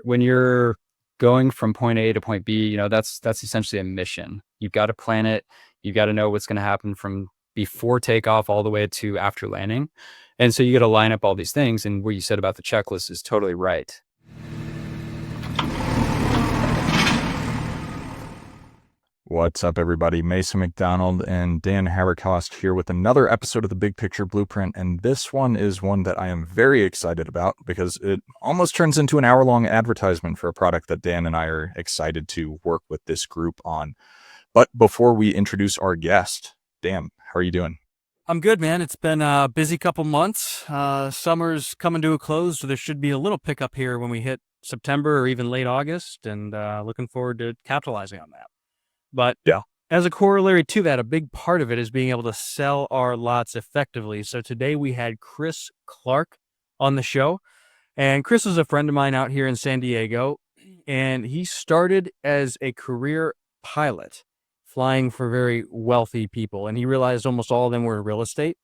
when you're going from point A to point B, that's essentially a mission. You've got to plan it. You've got to know what's going to happen from before takeoff all the way to after landing. And so you got to line up all these things. And what you said about the checklist is totally right. What's up, everybody? Mason McDonald and Dan Haberkost here with another episode of the Big Picture Blueprint, and this one is one that I am very excited about because it almost turns into an hour-long advertisement for a product that Dan and I are excited to work with this group on. But before we introduce our guest, Dan, how are you doing? I'm good, man. It's been a busy couple months. Summer's coming to a close, so there should be a little pickup here when we hit September or even late August, and looking forward to capitalizing on that. But Yeah. As a corollary to that, a big part of it is being able to sell our lots effectively. So today we had Chris Clark on the show, and Chris is a friend of mine out here in San Diego, and he started as a career pilot, flying for very wealthy people, and he realized almost all of them were in real estate.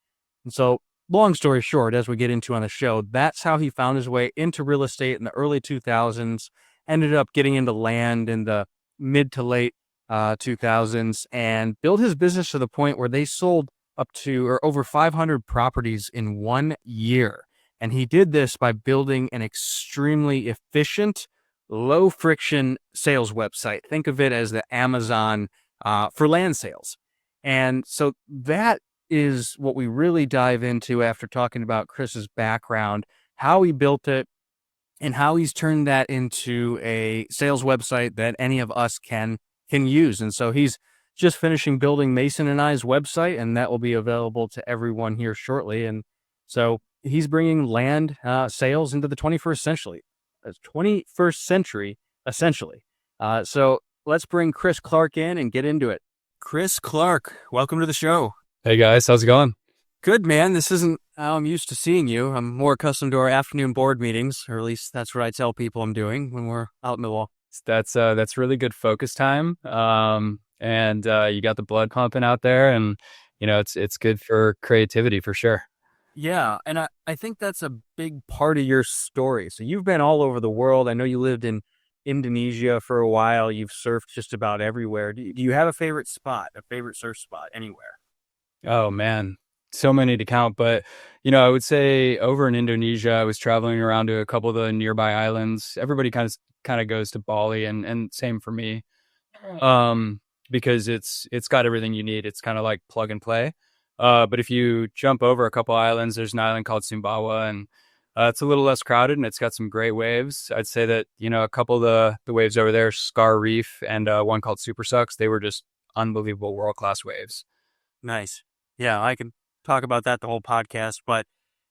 And so, long story short, as we get into on the show, that's how he found his way into real estate in the early 2000s, ended up getting into land in the mid to late 2000s, and built his business to the point where they sold up to or over 500 properties in 1 year. And he did this by building an extremely efficient, low friction sales website. Think of it as the Amazon for land sales. And so that is what we really dive into after talking about Chris's background, how he built it, and how he's turned that into a sales website that any of us can use. And so he's just finishing building Mason and I's website, and that will be available to everyone here shortly. And so he's bringing land sales into the 21st century, essentially. So let's bring Chris Clark in and get into it. Chris Clark, welcome to the show. Hey guys, how's it going? Good, man. This isn't how I'm used to seeing you. I'm more accustomed to our afternoon board meetings, or at least that's what I tell people I'm doing when we're out in the wall. That's really good focus time. And you got the blood pumping out there, and it's good for creativity for sure. Yeah, and I think that's a big part of your story. So you've been all over the world. I know you lived in Indonesia for a while. You've surfed just about everywhere. Do you have a favorite surf spot anywhere? Oh man, so many to count. But I would say over in Indonesia, I was traveling around to a couple of the nearby islands. Everybody kind of goes to Bali, and same for me, because it's got everything you need. It's kind of like plug and play. But if you jump over a couple islands, there's an island called Sumbawa, and it's a little less crowded, and it's got some great waves. I'd say that a couple of the waves over there, Scar Reef, and one called Super Sucks, they were just unbelievable world-class waves. Nice. Yeah, I can talk about that the whole podcast, but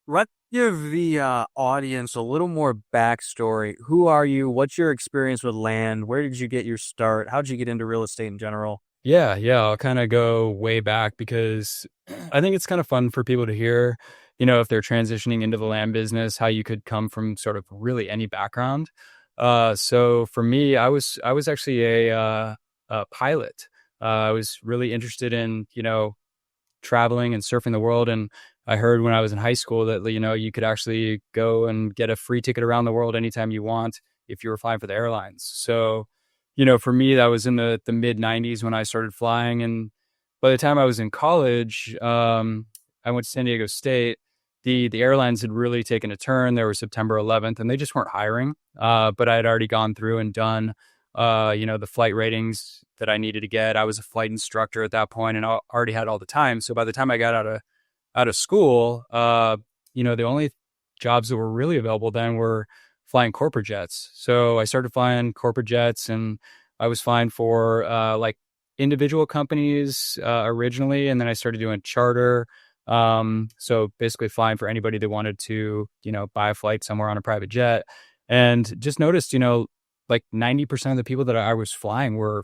let's give the audience a little more backstory. Who are you? What's your experience with land? Where did you get your start? How did you get into real estate in general? Yeah, I'll kind of go way back because I think it's kind of fun for people to hear, if they're transitioning into the land business, how you could come from sort of really any background. So for me, I was actually a pilot. I was really interested in, traveling and surfing the world. And I heard when I was in high school that, you could actually go and get a free ticket around the world anytime you want if you were flying for the airlines. So, for me, that was in the mid 90s when I started flying. And by the time I was in college, I went to San Diego State. The airlines had really taken a turn. There was September 11th, and they just weren't hiring. But I had already gone through and done, the flight ratings that I needed to get. I was a flight instructor at that point, and I already had all the time. So by the time I got out of school, the only jobs that were really available then were flying corporate jets. So I started flying corporate jets, and I was flying for like individual companies originally, and then I started doing charter. So basically flying for anybody that wanted to, buy a flight somewhere on a private jet. And just noticed, like 90% of the people that I was flying were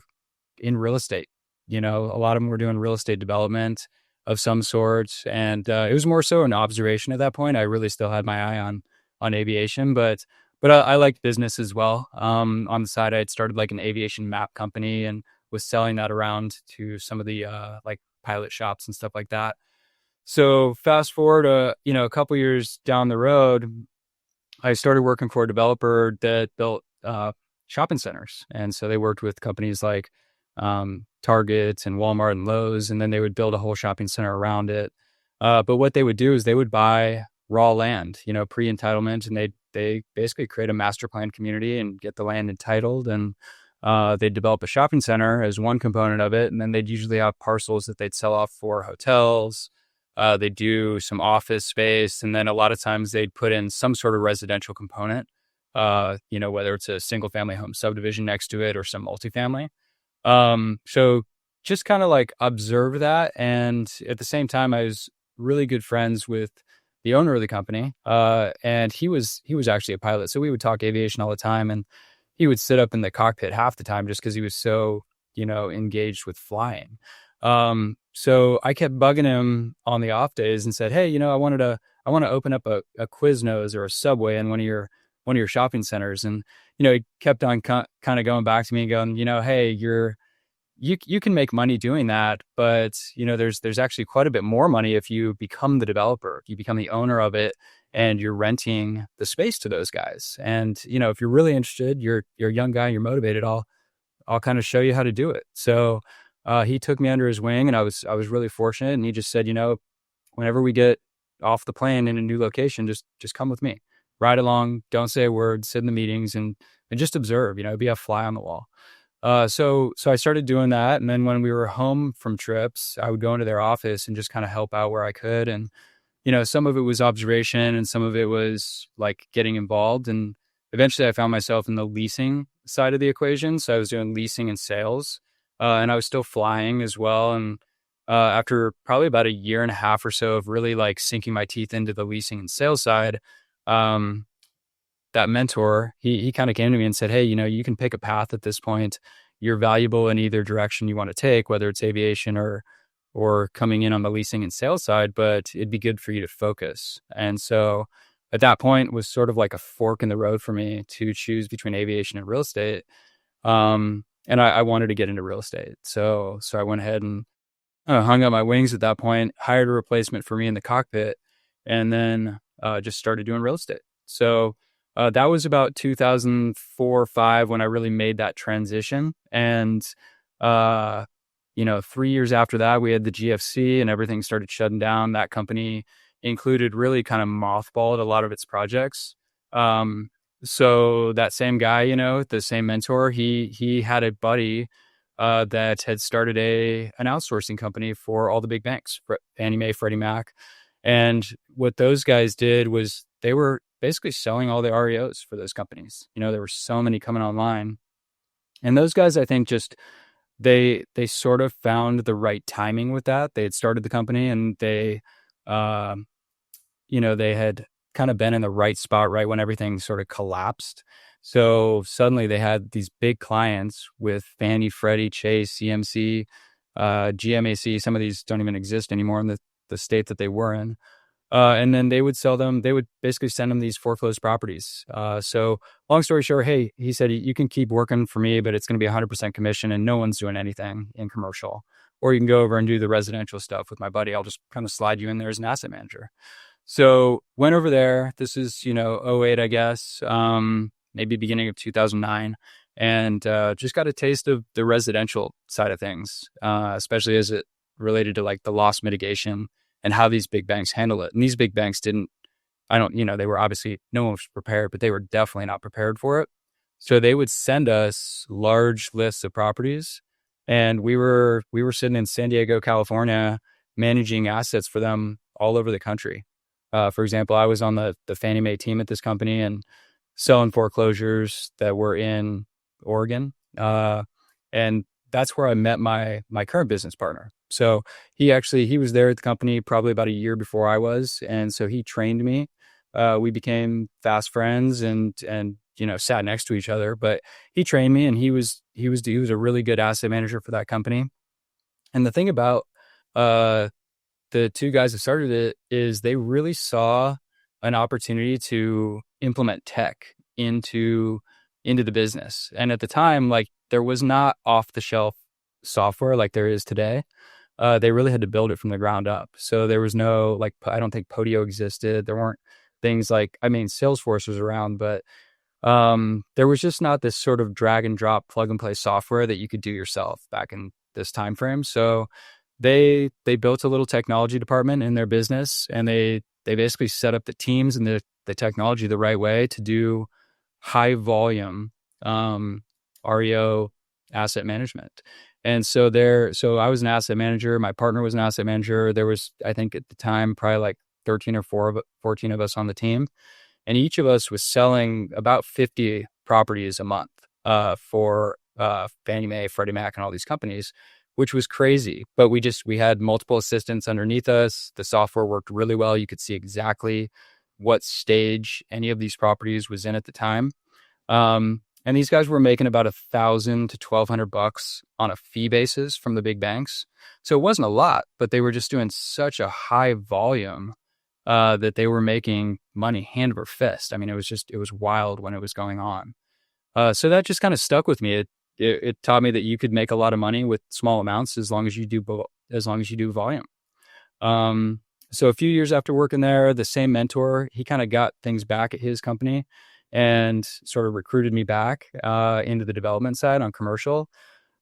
in real estate. A lot of them were doing real estate development of some sort. And it was more so an observation at that point. I really still had my eye on aviation, but I liked business as well. On the side, I had started like an aviation map company and was selling that around to some of the like pilot shops and stuff like that. So fast forward, a couple years down the road, I started working for a developer that built shopping centers. And so they worked with companies like Target and Walmart and Lowe's, and then they would build a whole shopping center around it. But what they would do is they would buy raw land, pre-entitlement, and they basically create a master plan community and get the land entitled, and they'd develop a shopping center as one component of it, and then they'd usually have parcels that they'd sell off for hotels. They do some office space, and then a lot of times they'd put in some sort of residential component, whether it's a single family home subdivision next to it or some multifamily. So just kind of like observe that. And at the same time, I was really good friends with the owner of the company. And he was actually a pilot. So we would talk aviation all the time, and he would sit up in the cockpit half the time just because he was so, engaged with flying. So I kept bugging him on the off days and said, hey, I want to open up a Quiznos or a Subway in one of your shopping centers. And, he kept on kind of going back to me and going, hey, you can make money doing that, but there's actually quite a bit more money if you become the developer, you become the owner of it, and you're renting the space to those guys. And if you're really interested, you're a young guy, you're motivated, I'll kind of show you how to do it. So he took me under his wing, and I was really fortunate. And he just said, whenever we get off the plane in a new location, just come with me, ride along, don't say a word, sit in the meetings, and just observe, be a fly on the wall. So I started doing that. And then when we were home from trips, I would go into their office and just kind of help out where I could. And, some of it was observation and some of it was like getting involved. And eventually I found myself in the leasing side of the equation. So I was doing leasing and sales, and I was still flying as well. And, after probably about a year and a half or so of really like sinking my teeth into the leasing and sales side, that mentor, he kind of came to me and said, hey, you can pick a path at this point. You're valuable in either direction you want to take, whether it's aviation or coming in on the leasing and sales side, but it'd be good for you to focus. And so at that point was sort of like a fork in the road for me to choose between aviation and real estate. And I wanted to get into real estate. So I went ahead and hung up my wings at that point, hired a replacement for me in the cockpit, and then just started doing real estate. So that was about 2004 or 5 when I really made that transition. And, 3 years after that, we had the GFC and everything started shutting down. That company included really kind of mothballed a lot of its projects. So that same guy, the same mentor, he had a buddy that had started an outsourcing company for all the big banks, Fannie Mae, Freddie Mac. And what those guys did was they were basically selling all the REOs for those companies. There were so many coming online. And those guys, I think, just they sort of found the right timing with that. They had started the company, and they had kind of been in the right spot right when everything sort of collapsed. So suddenly they had these big clients with Fannie, Freddie, Chase, CMC, GMAC. Some of these don't even exist anymore in the state that they were in. And then they would sell them. They would basically send them these foreclosed properties. So long story short, hey, he said, you can keep working for me, but it's going to be 100% commission and no one's doing anything in commercial. Or you can go over and do the residential stuff with my buddy. I'll just kind of slide you in there as an asset manager. So went over there. This is, 08, I guess, maybe beginning of 2009. And just got a taste of the residential side of things, especially as it related to like the loss mitigation and how these big banks handle it. And these big banks they were obviously, no one was prepared, but they were definitely not prepared for it. So they would send us large lists of properties, and we were sitting in San Diego, California, managing assets for them all over the country. For example, I was on the Fannie Mae team at this company and selling foreclosures that were in Oregon. And that's where I met my current business partner. So he was there at the company probably about a year before I was. And so he trained me. We became fast friends and sat next to each other, but he trained me, and he was a really good asset manager for that company. And the thing about, the two guys that started it is they really saw an opportunity to implement tech into the business. And at the time, like, there was not off the shelf software like there is today. They really had to build it from the ground up. So there was no, like, I don't think Podio existed. There weren't things like, Salesforce was around, but there was just not this sort of drag and drop plug and play software that you could do yourself back in this time frame. So they built a little technology department in their business, and they basically set up the teams and the technology the right way to do high volume REO asset management. And so I was an asset manager. My partner was an asset manager. There was, I think at the time, probably like 13 or 14 of us on the team. And each of us was selling about 50 properties a month for Fannie Mae, Freddie Mac, and all these companies, which was crazy. But we had multiple assistants underneath us. The software worked really well. You could see exactly what stage any of these properties was in at the time. And these guys were making about $1,000 to $1,200 on a fee basis from the big banks. So it wasn't a lot, but they were just doing such a high volume that they were making money hand over fist. I mean, it was wild when it was going on. So that just kind of stuck with me. It taught me that you could make a lot of money with small amounts as long as you do volume. So a few years after working there, the same mentor, he kind of got things back at his company and sort of recruited me back into the development side on commercial.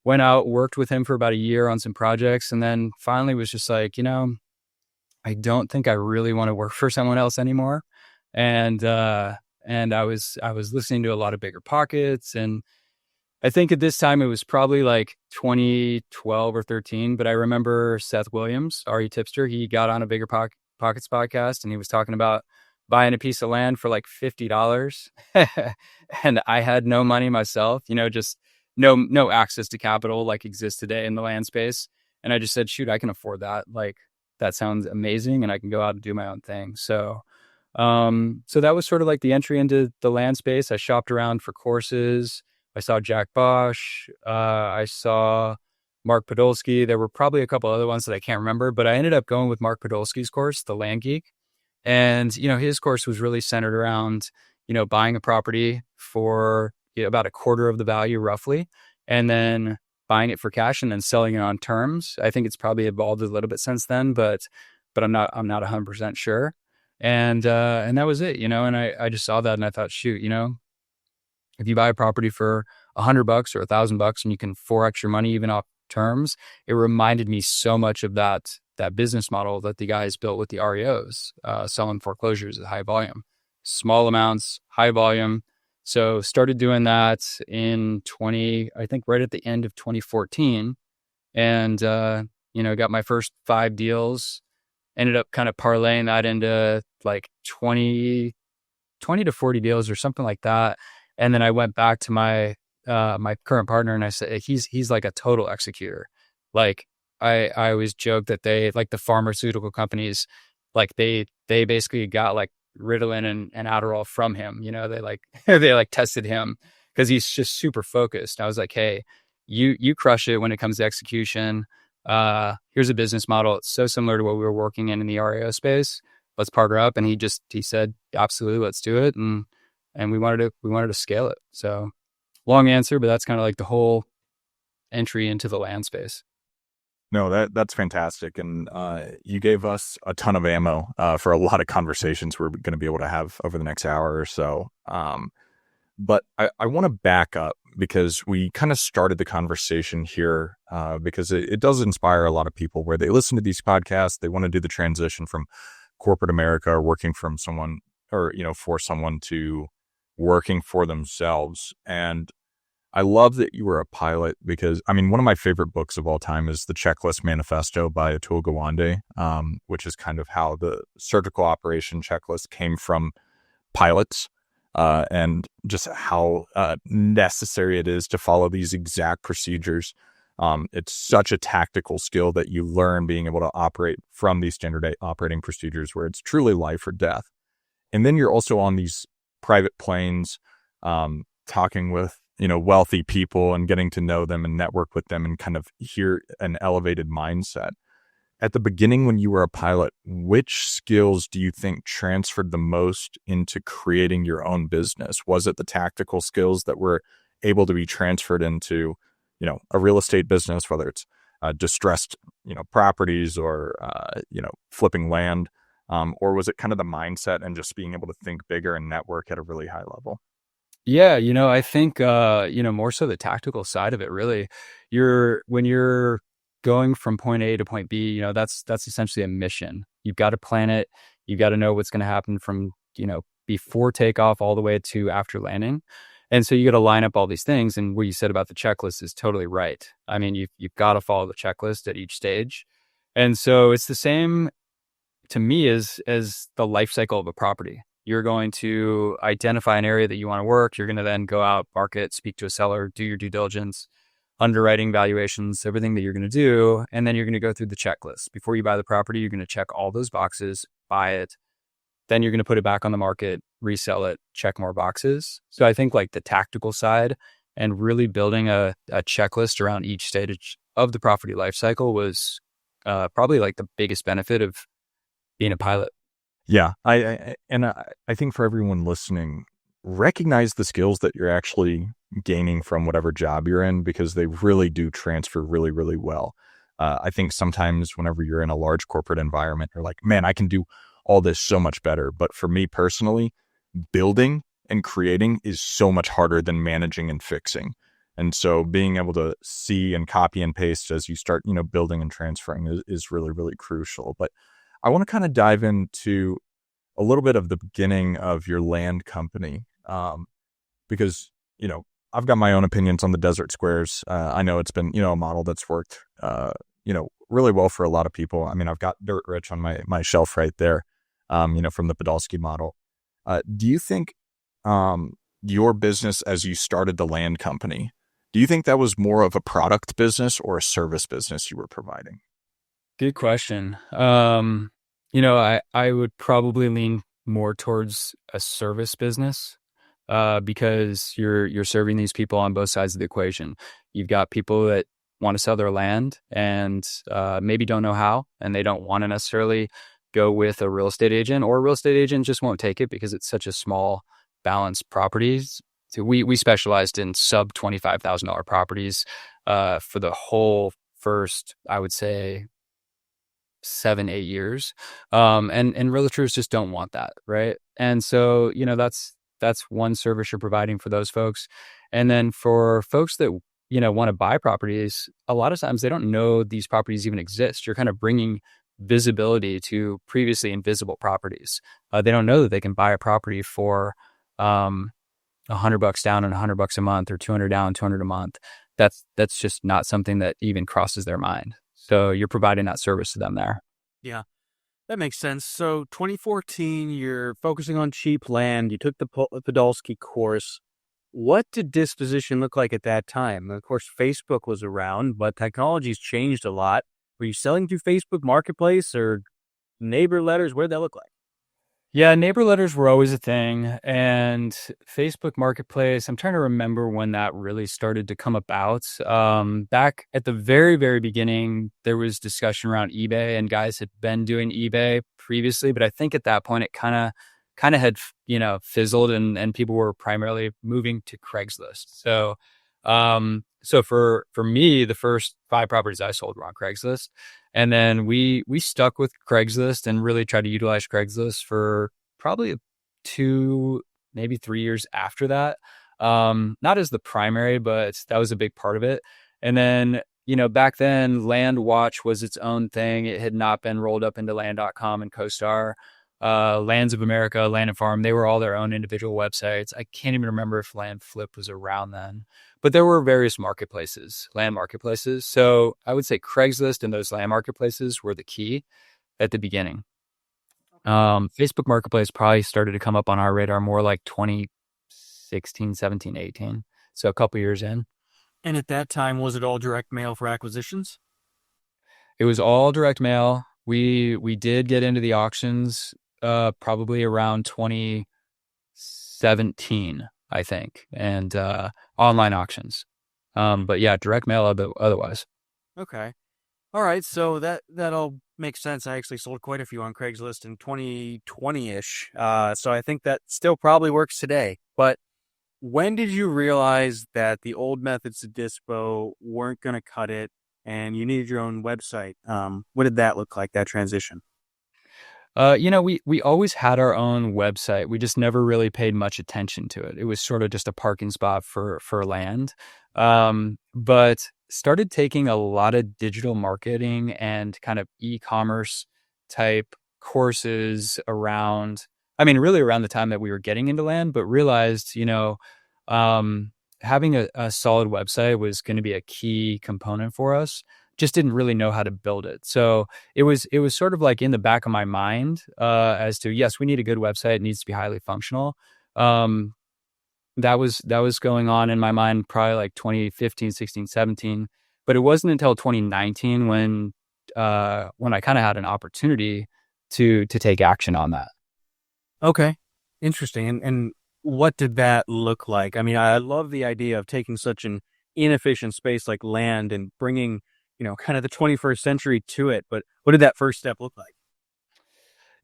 Went out, worked with him for about a year on some projects, and then finally was just like, I don't think I really want to work for someone else anymore. And I was listening to a lot of Bigger Pockets, and I think at this time it was probably like 2012 or 13, but I remember Seth Williams, RE Tipster, he got on a Bigger Pockets podcast, and he was talking about buying a piece of land for like $50. And I had no money myself, just no access to capital like exists today in the land space. And I just said, shoot, I can afford that. Like, that sounds amazing, and I can go out and do my own thing. So that was sort of like the entry into the land space. I shopped around for courses. I saw Jack Bosch. I saw Mark Podolsky. There were probably a couple other ones that I can't remember, but I ended up going with Mark Podolsky's course, The Land Geek. And, his course was really centered around, buying a property for about a quarter of the value roughly, and then buying it for cash and then selling it on terms. I think it's probably evolved a little bit since then, but I'm not 100% sure. And that was it, and I just saw that and I thought, shoot, if you buy a property for $100 or $1,000 and you can 4x your money even off terms, it reminded me so much of that business model that the guys built with the REOs, selling foreclosures at high volume, small amounts, high volume. So started doing that in I think right at the end of 2014, and got my first 5 deals. Ended up kind of parlaying that into like 20 to 40 deals or something like that. And then I went back to my current partner, and I said, he's like a total executor. Like I always joke that they, like the pharmaceutical companies, like they basically got like Ritalin and Adderall from him. They like they like tested him because he's just super focused. I was like, hey, you crush it when it comes to execution. Here's a business model. It's so similar to what we were working in the REO space. Let's partner up. And he said, absolutely, let's do it. And we wanted to scale it. So long answer, but that's kind of like the whole entry into the land space. No, that's fantastic. And you gave us a ton of ammo for a lot of conversations we're going to be able to have over the next hour or so. But I want to back up because we kind of started the conversation here because it does inspire a lot of people where they listen to these podcasts. They want to do the transition from corporate America or working from someone or, for someone to working for themselves. And I love that you were a pilot because, one of my favorite books of all time is The Checklist Manifesto by Atul Gawande, which is kind of how the surgical operation checklist came from pilots and just how necessary it is to follow these exact procedures. It's such a tactical skill that you learn being able to operate from these standard operating procedures where it's truly life or death. And then you're also on these private planes, talking with, wealthy people and getting to know them and network with them and kind of hear an elevated mindset. At the beginning, when you were a pilot, which skills do you think transferred the most into creating your own business? Was it the tactical skills that were able to be transferred into, a real estate business, whether it's distressed, properties or, flipping land? Or was it kind of the mindset and just being able to think bigger and network at a really high level? Yeah, I think more so the tactical side of it really. When you're going from point A to point B, that's essentially a mission. You've got to plan it. You've got to know what's going to happen from, before takeoff all the way to after landing. And so you got to line up all these things, and what you said about the checklist is totally right. I mean, you've got to follow the checklist at each stage. And so it's the same to me as the life cycle of a property. You're going to identify an area that you want to work. You're going to then go out, market, speak to a seller, do your due diligence, underwriting, valuations, everything that you're going to do. And then you're going to go through the checklist. Before you buy the property, you're going to check all those boxes, buy it. Then you're going to put it back on the market, resell it, check more boxes. So I think like the tactical side and really building a checklist around each stage of the property life cycle was probably like the biggest benefit of being a pilot. Yeah, I think for everyone listening, recognize the skills that you're actually gaining from whatever job you're in, because they really do transfer really, really well. I think sometimes whenever you're in a large corporate environment, you're like, man, I can do all this so much better. But for me personally, building and creating is so much harder than managing and fixing. And so being able to see and copy and paste as you start, building and transferring is really, really crucial. But I want to kind of dive into a little bit of the beginning of your land company, because, I've got my own opinions on the desert squares. I know it's been, a model that's worked, really well for a lot of people. I mean, I've got Dirt Rich on my shelf right there, from the Podolsky model. Do you think your business as you started the land company, do you think that was more of a product business or a service business you were providing? Good question. I would probably lean more towards a service business, because you're serving these people on both sides of the equation. You've got people that want to sell their land and maybe don't know how, and they don't want to necessarily go with a real estate agent, or a real estate agent just won't take it because it's such a small balanced properties. So we specialized in sub $25,000 properties for the whole first, I would say, 7-8 years. And realtors just don't want that, right? And so that's one service you're providing for those folks. And then for folks that want to buy properties, a lot of times they don't know these properties even exist. You're kind of bringing visibility to previously invisible properties. They don't know that they can buy a property for $100 down and $100 a month, or 200 down, 200 a month. That's just not something that even crosses their mind. So you're providing that service to them there. Yeah, that makes sense. So 2014, you're focusing on cheap land. You took the Podolsky course. What did disposition look like at that time? Of course, Facebook was around, but technology's changed a lot. Were you selling through Facebook Marketplace or neighbor letters? What did that look like? Yeah, neighbor letters were always a thing, and Facebook Marketplace, I'm trying to remember when that really started to come about. Back at the very, very beginning, there was discussion around eBay, and guys had been doing eBay previously, but I think at that point it kind of had, fizzled, and people were primarily moving to Craigslist. So for me, the first 5 properties I sold were on Craigslist. And then we stuck with Craigslist and really tried to utilize Craigslist for probably 2, maybe 3 years after that. Not as the primary, but that was a big part of it. And then, back then, Land Watch was its own thing. It had not been rolled up into land.com and CoStar. Lands of America, Land and Farm, they were all their own individual websites. I can't even remember if Land Flip was around then, but there were various marketplaces, land marketplaces. So I would say Craigslist and those land marketplaces were the key at the beginning. Facebook Marketplace probably started to come up on our radar more like 2016, 17, 18. So a couple years in. And at that time, was it all direct mail for acquisitions? It was all direct mail. We did get into the auctions probably around 2017, I think, and online auctions. But yeah, direct mail otherwise. Okay. All right. So that all makes sense. I actually sold quite a few on Craigslist in 2020-ish. So I think that still probably works today. But when did you realize that the old methods of dispo weren't going to cut it and you needed your own website? What did that look like, that transition? We always had our own website. We just never really paid much attention to it. It was sort of just a parking spot for land. But started taking a lot of digital marketing and kind of e-commerce type courses around, I mean, really around the time that we were getting into land, but realized, having a solid website was going to be a key component for us. Just didn't really know how to build it. So it was sort of like in the back of my mind, as to, yes, we need a good website. It needs to be highly functional. Um, that was going on in my mind probably like 2015, 16, 17. But it wasn't until 2019 when I kind of had an opportunity to take action on that. Okay. Interesting. And what did that look like? I mean, I love the idea of taking such an inefficient space like land and bringing, kind of the 21st century to it. But what did that first step look like?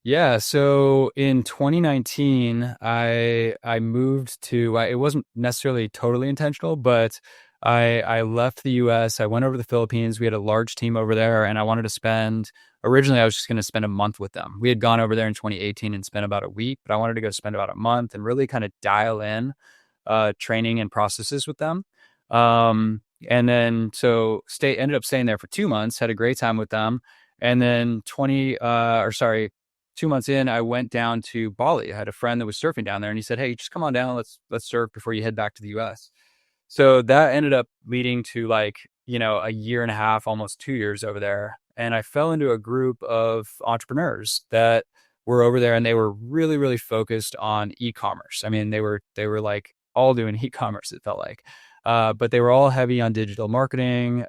Yeah, so in 2019, I moved to. It wasn't necessarily totally intentional, but I left the U.S. I went over to the Philippines. We had a large team over there, and I wanted to spend. Originally, I was just going to spend a month with them. We had gone over there in 2018 and spent about a week, but I wanted to go spend about a month and really kind of dial in training and processes with them. And then ended up staying there for 2 months. Had a great time with them, and then 2 months in, I went down to Bali. I had a friend that was surfing down there, and he said, "Hey, just come on down. Let's surf before you head back to the U.S." So that ended up leading to a year and a half, almost 2 years over there. And I fell into a group of entrepreneurs that were over there, and they were really, really focused on e-commerce. I mean, they were like all doing e-commerce, it felt like. But they were all heavy on digital marketing.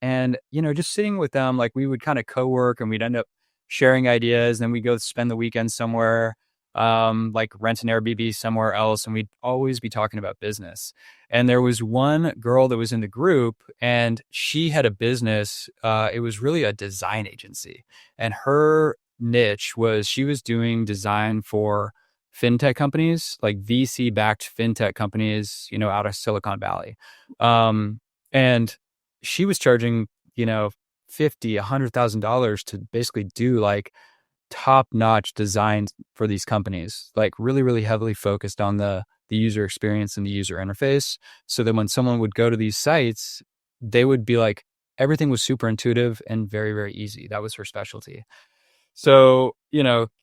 And just sitting with them, like we would kind of co-work and we'd end up sharing ideas. Then we go spend the weekend somewhere, like rent an Airbnb somewhere else, and we'd always be talking about business. And there was one girl that was in the group, and she had a business. It was really a design agency, and her niche was she was doing design for fintech companies, like VC-backed fintech companies, out of Silicon Valley. And she was charging, $50,000, $100,000 to basically do like top-notch designs for these companies, like really, really heavily focused on the user experience and the user interface. So that when someone would go to these sites, they would be like, everything was super intuitive and very, very easy. That was her specialty. So,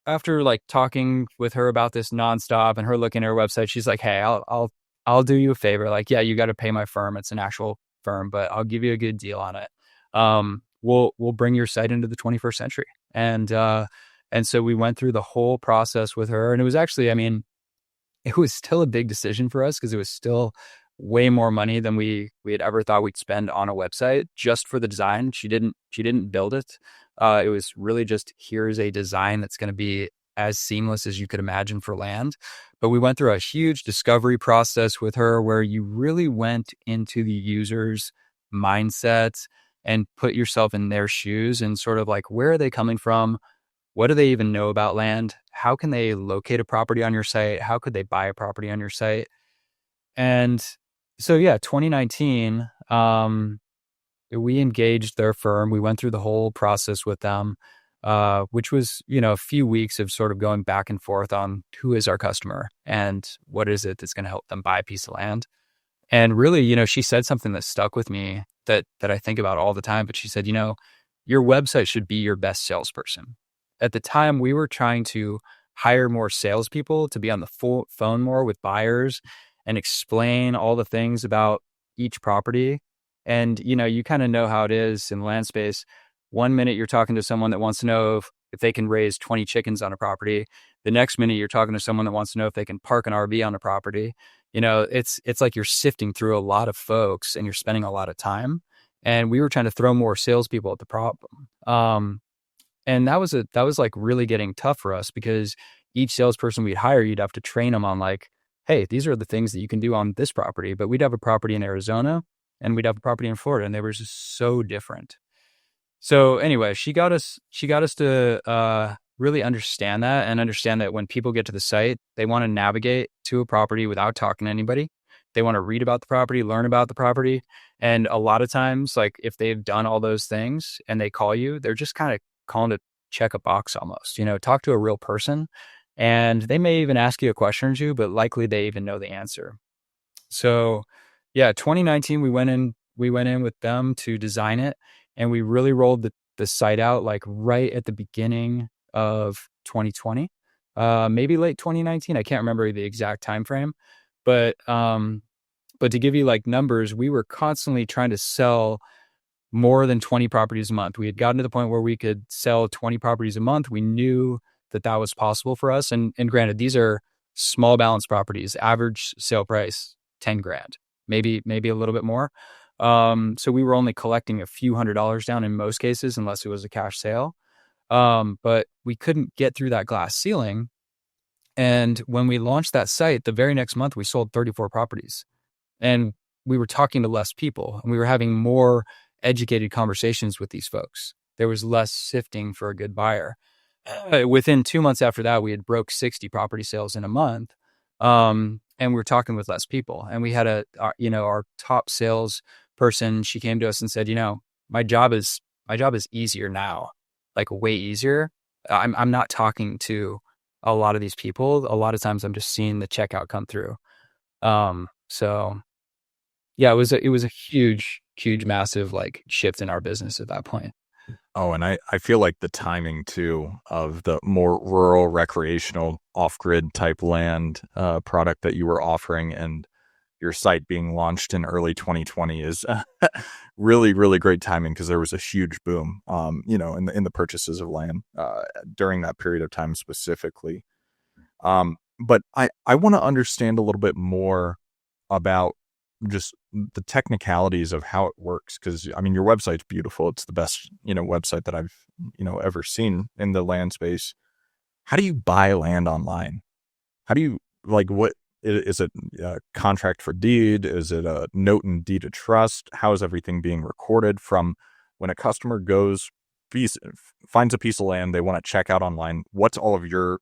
after like talking with her about this nonstop and her looking at her website, she's like, "Hey, I'll do you a favor. Like, yeah, you got to pay my firm. It's an actual firm, but I'll give you a good deal on it. We'll bring your site into the 21st century." And so we went through the whole process with her, and it was actually, I mean, it was still a big decision for us because it was still way more money than we had ever thought we'd spend on a website just for the design. She didn't build it. It was really just, here's a design that's going to be as seamless as you could imagine for land. But we went through a huge discovery process with her where you really went into the user's mindset and put yourself in their shoes and sort of like, where are they coming from? What do they even know about land? How can they locate a property on your site? How could they buy a property on your site? And so, yeah, 2019, we engaged their firm. We went through the whole process with them, which was, a few weeks of sort of going back and forth on who is our customer and what is it that's going to help them buy a piece of land. And really, she said something that stuck with me that I think about all the time. But she said, your website should be your best salesperson. At the time, we were trying to hire more salespeople to be on the phone more with buyers and explain all the things about each property. And, you kind of know how it is in the land space. One minute you're talking to someone that wants to know if they can raise 20 chickens on a property. The next minute you're talking to someone that wants to know if they can park an RV on a property. It's like you're sifting through a lot of folks and you're spending a lot of time. And we were trying to throw more salespeople at the problem. And that was like really getting tough for us because each salesperson we'd hire, you'd have to train them on like, hey, these are the things that you can do on this property. But we'd have a property in Arizona and we'd have a property in Florida, and they were just so different. So anyway, she got us to really understand that and understand that when people get to the site, they want to navigate to a property without talking to anybody. They want to read about the property, learn about the property. And a lot of times, like if they've done all those things and they call you, they're just kind of calling to check a box almost, talk to a real person, and they may even ask you a question or two, but likely they even know the answer. So yeah, 2019, we went in with them to design it, and we really rolled the site out like right at the beginning of 2020, maybe late 2019. I can't remember the exact time frame, but to give you like numbers, we were constantly trying to sell more than 20 properties a month. We had gotten to the point where we could sell 20 properties a month. We knew that that was possible for us. And granted, these are small balance properties, average sale price, 10 grand, maybe a little bit more. So we were only collecting a few $100s down in most cases, unless it was a cash sale. But we couldn't get through that glass ceiling. And when we launched that site, the very next month, we sold 34 properties. And we were talking to less people, and we were having more educated conversations with these folks. There was less sifting for a good buyer. Within 2 months after that, we had broke 60 property sales in a month. And we were talking with less people. And we had our top sales person. She came to us and said, my job is easier now, like way easier. I'm not talking to a lot of these people. A lot of times I'm just seeing the checkout come through. So yeah, it was a huge, massive like shift in our business at that point. Oh, and I feel like the timing too of the more rural, recreational, off-grid type land product that you were offering, and your site being launched in early 2020 is really, really great timing, because there was a huge boom, in the purchases of land during that period of time specifically. But I want to understand a little bit more about just the technicalities of how it works, because I mean, your website's beautiful. It's the best website that I've ever seen in the land space. How do you buy land online? How do you, like, what is it, a contract for deed? Is it a note and deed of trust? How is everything being recorded from when a customer finds a piece of land they want to check out online? What's all of your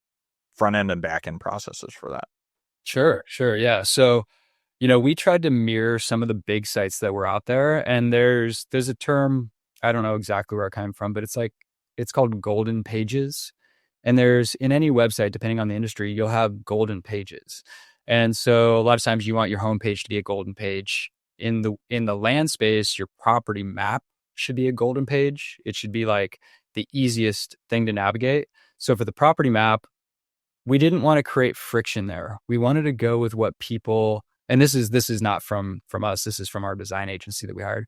front end and back end processes for that? Sure. Yeah. So we tried to mirror some of the big sites that were out there, and there's a term, I don't know exactly where it came from, but it's called golden pages. And there's, in any website, depending on the industry, you'll have golden pages. And so a lot of times you want your homepage to be a golden page. In the land space, your property map should be a golden page. It should be like the easiest thing to navigate. So for the property map, we didn't want to create friction there. We wanted to go with what people, and this is not from us, this is from our design agency that we hired.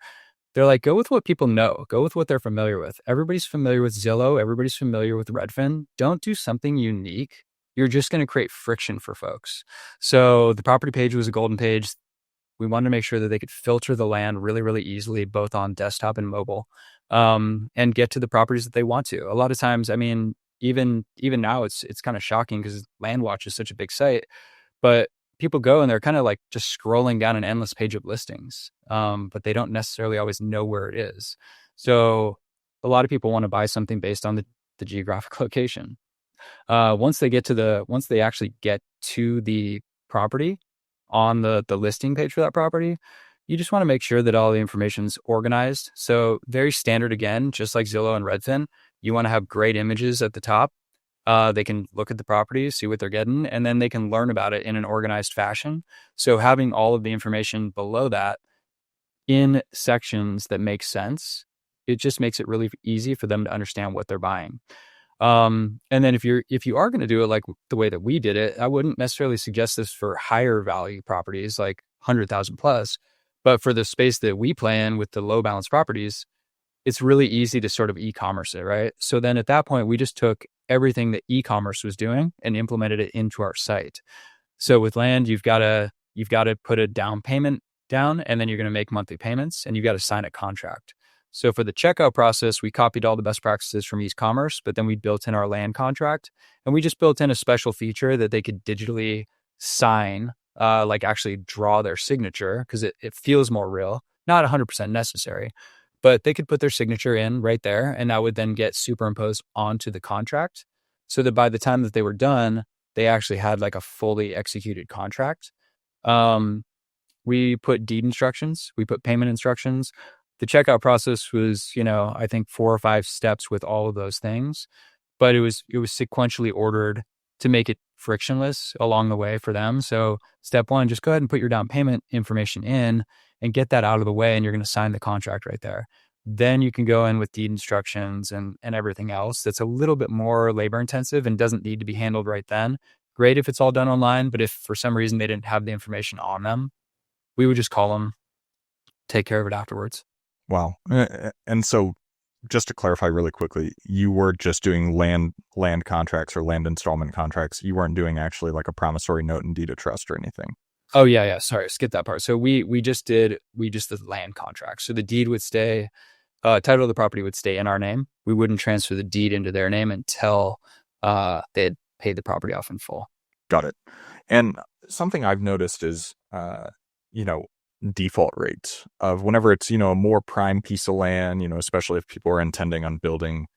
They're like, go with what people know, go with what they're familiar with. Everybody's familiar with Zillow, everybody's familiar with Redfin. Don't do something unique. You're just going to create friction for folks. So the property page was a golden page. We wanted to make sure that they could filter the land really, really easily, both on desktop and mobile, and get to the properties that they want to. A lot of times, I mean, even now, it's kind of shocking because LandWatch is such a big site, but people go and they're kind of like just scrolling down an endless page of listings, but they don't necessarily always know where it is. So a lot of people want to buy something based on the geographic location. Once they actually get to the property on the listing page for that property, you just want to make sure that all the information's organized. So very standard, again, just like Zillow and Redfin, you want to have great images at the top. They can look at the property, see what they're getting, and then they can learn about it in an organized fashion. So having all of the information below that in sections that make sense, it just makes it really easy for them to understand what they're buying. And then if you are going to do it like the way that we did it, I wouldn't necessarily suggest this for higher value properties like 100,000 plus, but for the space that we play in with the low balance properties, it's really easy to sort of e-commerce it, right? So then at that point, we just took everything that e-commerce was doing and implemented it into our site. So with land, you've got to put a down payment down, and then you're going to make monthly payments, and you've got to sign a contract. So for the checkout process, we copied all the best practices from e-commerce, but then we built in our land contract, and we just built in a special feature that they could digitally sign, like actually draw their signature, because it feels more real, not 100% necessary, but they could put their signature in right there, and that would then get superimposed onto the contract, so that by the time that they were done, they actually had like a fully executed contract. We put deed instructions, we put payment instructions. the checkout process was, I think 4 or 5 steps with all of those things, but it was sequentially ordered to make it frictionless along the way for them. So step 1, just go ahead and put your down payment information in and get that out of the way, and you're going to sign the contract right there. Then you can go in with deed instructions and everything else that's a little bit more labor intensive and doesn't need to be handled right then. Great if it's all done online, but if for some reason they didn't have the information on them, we would just call them, take care of it afterwards. Wow. And so just to clarify really quickly, you were just doing land contracts or land installment contracts. You weren't doing actually like a promissory note and deed of trust or anything. Oh yeah. Sorry, skip that part. So we just did the land contract. So the deed would stay, title of the property would stay in our name. We wouldn't transfer the deed into their name until they had paid the property off in full. Got it. And something I've noticed is, default rates of whenever it's, a more prime piece of land, especially if people are intending on building,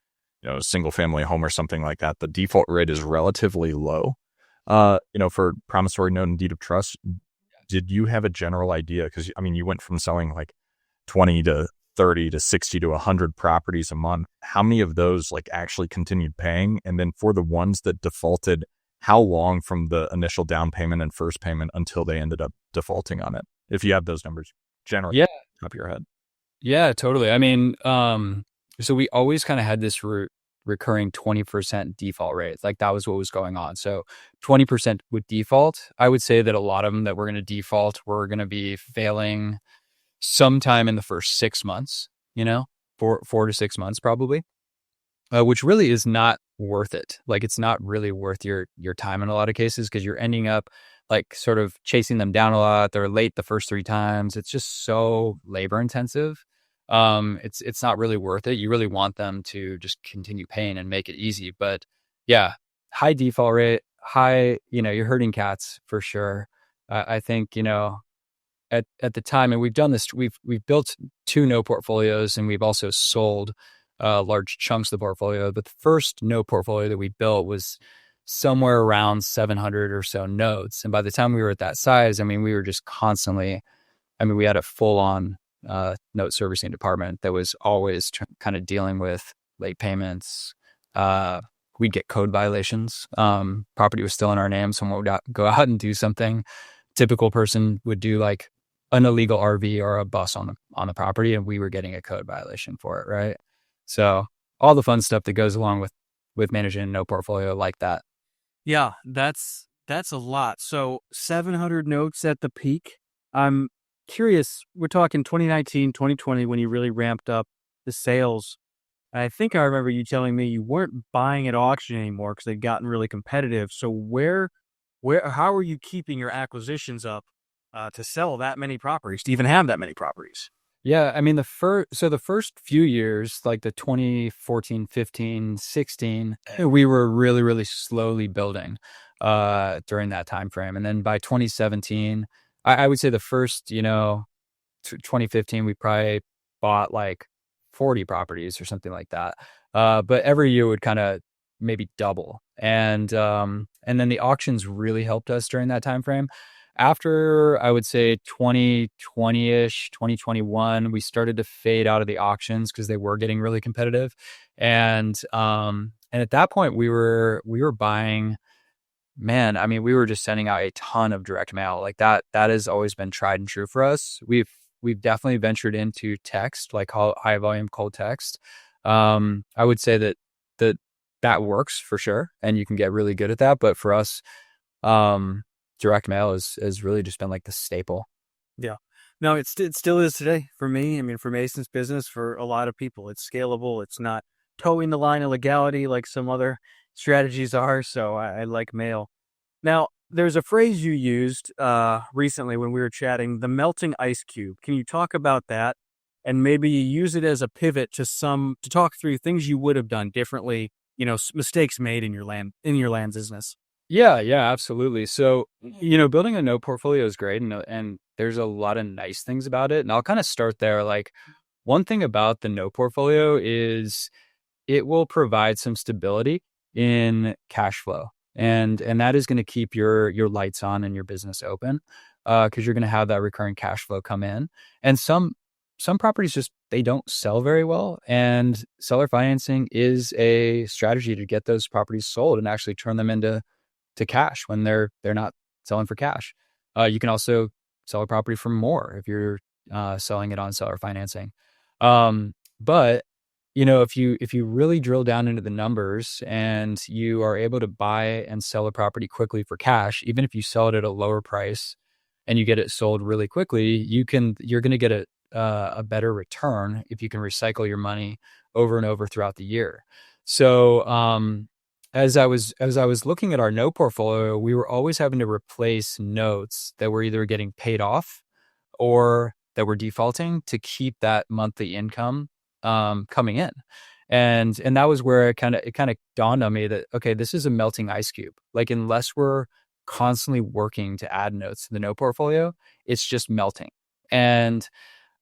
a single family home or something like that, the default rate is relatively low. For promissory note and deed of trust, did you have a general idea? Because, you went from selling like 20 to 30 to 60 to 100 properties a month. How many of those like actually continued paying? And then for the ones that defaulted, how long from the initial down payment and first payment until they ended up defaulting on it? If you have those numbers generally Yeah. top of your head. Yeah, totally. So we always kind of had this recurring 20% default rate. Like that was what was going on. So 20% would default. I would say that a lot of them that were going to default were going to be failing sometime in the first 6 months, 4 to 6 months probably, which really is not worth it. Like it's not really worth your time in a lot of cases because you're ending up like sort of chasing them down a lot. They're late the first 3 times. It's just so labor intensive. It's not really worth it. You really want them to just continue paying and make it easy. But yeah, high default rate, high, you're hurting cats for sure. I think, at the time, and we've done this, we've built 2 no portfolios and we've also sold large chunks of the portfolio. But the first no portfolio that we built was somewhere around 700 or so notes. And by the time we were at that size, we were just constantly, we had a full on note servicing department that was always kind of dealing with late payments. We'd get code violations. Property was still in our name. Someone would go out and do something. Typical person would do like an illegal RV or a bus on the property, and we were getting a code violation for it, right? So all the fun stuff that goes along with managing a no portfolio like that. Yeah, that's a lot. So 700 notes at the peak. I'm curious, we're talking 2019, 2020 when you really ramped up the sales. I think I remember you telling me you weren't buying at auction anymore because they'd gotten really competitive. So how are you keeping your acquisitions up to sell that many properties, to even have that many properties? Yeah, the first few years, like the 2014, 15, 16, we were really, really slowly building during that time frame. And then by 2017, I would say the first, 2015, we probably bought like 40 properties or something like that. But every year would kind of maybe double. And then the auctions really helped us during that time frame. After, I would say 2020-ish, 2021, we started to fade out of the auctions because they were getting really competitive. And at that point we were buying, man, we were just sending out a ton of direct mail. Like that has always been tried and true for us. We've definitely ventured into text, like high volume cold text. I would say that works for sure, and you can get really good at that. But for us, direct mail has really just been like the staple. Yeah. No, it still is today for me. For Mason's business, for a lot of people, it's scalable. It's not towing the line of legality like some other strategies are. So I like mail. Now, there's a phrase you used recently when we were chatting, the melting ice cube. Can you talk about that? And maybe you use it as a pivot to talk through things you would have done differently, mistakes made in your land business. Yeah, absolutely. So, building a note portfolio is great, and there's a lot of nice things about it. And I'll kind of start there. Like one thing about the note portfolio is it will provide some stability in cash flow, and that is going to keep your lights on and your business open, because you're going to have that recurring cash flow come in. And some some properties just, they don't sell very well, and seller financing is a strategy to get those properties sold and actually turn them into cash when they're not selling for cash. You can also sell a property for more if you're selling it on seller financing. But if you really drill down into the numbers and you are able to buy and sell a property quickly for cash, even if you sell it at a lower price and you get it sold really quickly, you're going to get a better return if you can recycle your money over and over throughout the year. So, as I was looking at our note portfolio, we were always having to replace notes that were either getting paid off or that were defaulting to keep that monthly income coming in. And that was where it kind of dawned on me that, okay, this is a melting ice cube. Like, unless we're constantly working to add notes to the note portfolio, it's just melting. And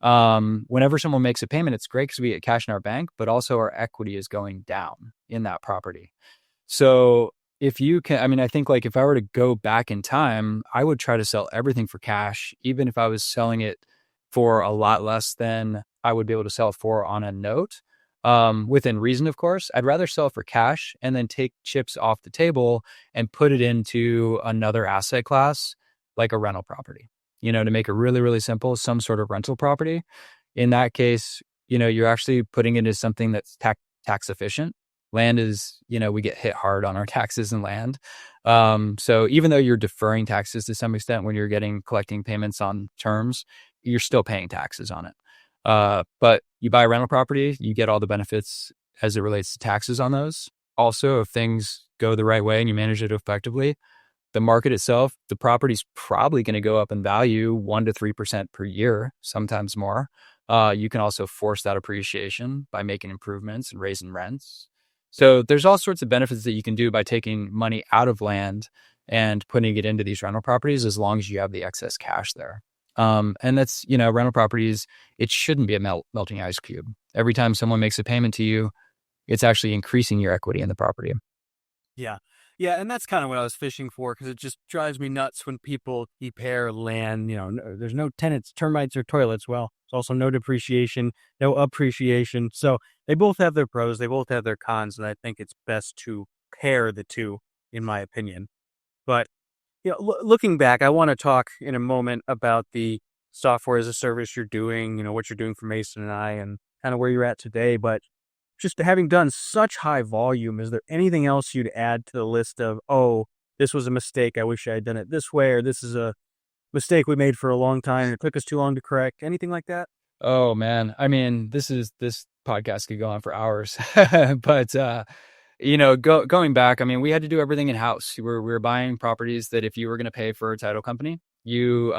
whenever someone makes a payment, it's great because we get cash in our bank, but also our equity is going down in that property. So if you can, I mean, I think like if I were to go back in time, I would try to sell everything for cash, even if I was selling it for a lot less than I would be able to sell it for on a note. Within reason, of course. I'd rather sell it for cash and then take chips off the table and put it into another asset class, like a rental property, to make it really, really simple, some sort of rental property. In that case, you're actually putting it into something that's tax efficient. Land is, we get hit hard on our taxes and land. So even though you're deferring taxes to some extent when you're collecting payments on terms, you're still paying taxes on it. But you buy a rental property, you get all the benefits as it relates to taxes on those. Also, if things go the right way and you manage it effectively, the market itself, the property's probably going to go up in value 1 to 3% per year, sometimes more. You can also force that appreciation by making improvements and raising rents. So there's all sorts of benefits that you can do by taking money out of land and putting it into these rental properties, as long as you have the excess cash there. And that's, rental properties, it shouldn't be a melting ice cube. Every time someone makes a payment to you, it's actually increasing your equity in the property. Yeah. Yeah, and that's kind of what I was fishing for, because it just drives me nuts when people repair land. There's no tenants, termites, or toilets. Well, there's also no depreciation, no appreciation. So they both have their pros, they both have their cons, and I think it's best to pair the two, in my opinion. But looking back, I want to talk in a moment about the software as a service you're doing. What you're doing for Mason and I, and kind of where you're at today. But just having done such high volume, is there anything else you'd add to the list of, oh, this was a mistake, I wish I had done it this way, or this is a mistake we made for a long time and it took us too long to correct? Anything like that? Oh man. I mean, this podcast could go on for hours, but, going back, I mean, we had to do everything in house. We were buying properties that if you were going to pay for a title company, you